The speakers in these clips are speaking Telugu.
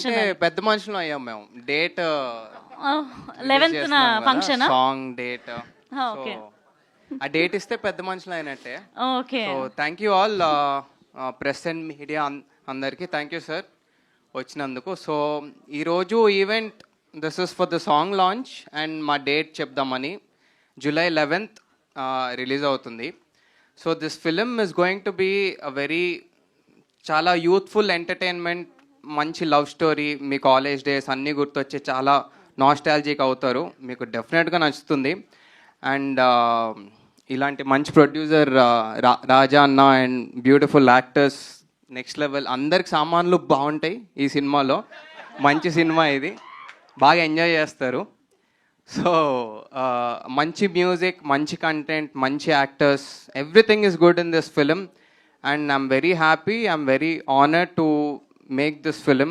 అంటే పెద్ద మనుషులు అయ్యాం మేము. Date 11th function. Song date. Okay ఆ డేట్ ఇస్తే పెద్ద మనుషులు అయినట్టే. Okay so thank you all press and media అందరికీ థ్యాంక్ యూ సార్ వచ్చినందుకు. సో ఈరోజు event this is for the song launch and మా డేట్ చెప్దామని. July 11th రిలీజ్ అవుతుంది. So this film is going to be a very చాలా యూత్ఫుల్ ఎంటర్టైన్మెంట్, మంచి లవ్ స్టోరీ, మీ కాలేజ్ డేస్ అన్నీ గుర్తొచ్చి చాలా నాస్టాలజిక్ అవుతారు, మీకు డెఫినెట్గా నచ్చుతుంది. అండ్ ఇలాంటి మంచి ప్రొడ్యూసర్ రాజా అన్న and beautiful actors next level, అందరికి సామాన్లు బాగుంటాయి ఈ సినిమాలో. మంచి సినిమా ఇది, బాగా ఎంజాయ్ చేస్తారు. సో మంచి మ్యూజిక్, మంచి కంటెంట్, మంచి actors, everything is good in this film. And I'm very happy, I'm very honoured to make this film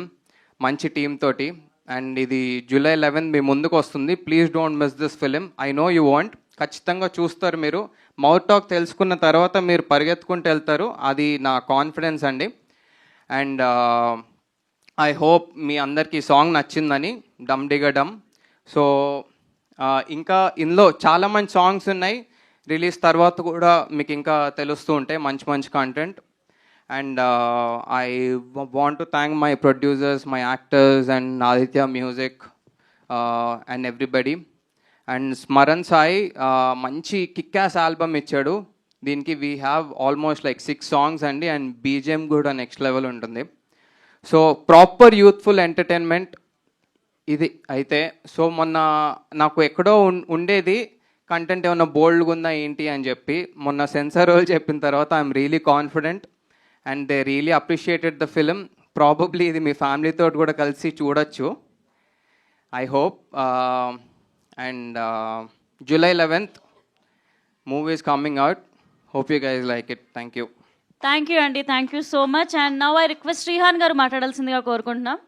మంచి టీమ్ తోటి. అండ్ ఇది July 11th మీ ముందుకు వస్తుంది. Please don't miss this film. I know you want, ఖచ్చితంగా చూస్తారు మీరు. మౌత్ టాక్ తెలుసుకున్న తర్వాత మీరు పరిగెత్తుకుంటూ వెళ్తారు, అది నా కాన్ఫిడెన్స్ అండి. అండ్ ఐ హోప్ మీ అందరికీ సాంగ్ నచ్చిందని, డమ్ డిగ డమ్. సో ఇంకా ఇందులో చాలా మంచి సాంగ్స్ ఉన్నాయి, రిలీజ్ తర్వాత కూడా మీకు ఇంకా తెలుస్తూ ఉంటాయి మంచి మంచి content. And I want to thank my producers, my actors and Aditya music and everybody. And Smaran Sai మంచి కిక్యాస్ ఆల్బమ్ ఇచ్చాడు దీనికి. We have almost like 6 songs అండి, అండ్ బీజిఎం కూడా నెక్స్ట్ లెవెల్ ఉంటుంది. సో ప్రాపర్ యూత్ఫుల్ ఎంటర్టైన్మెంట్ ఇది అయితే. సో మొన్న నాకు ఎక్కడో ఉండేది కంటెంట్ ఏమన్నా బోల్డ్గా ఉందా ఏంటి అని చెప్పి, మొన్న సెన్సార్ వాళ్ళు చెప్పిన తర్వాత I'm really confident and they really appreciated the film. Probably ఇది మీ ఫ్యామిలీతో కూడా కలిసి చూడొచ్చు, I hope. And July 11th movie is coming out. Hope you guys like it. Thank you అండి, thank you so much. And now I request Srihan గారు మాట్లాడాల్సిందిగా కోరుకుంటున్నాం.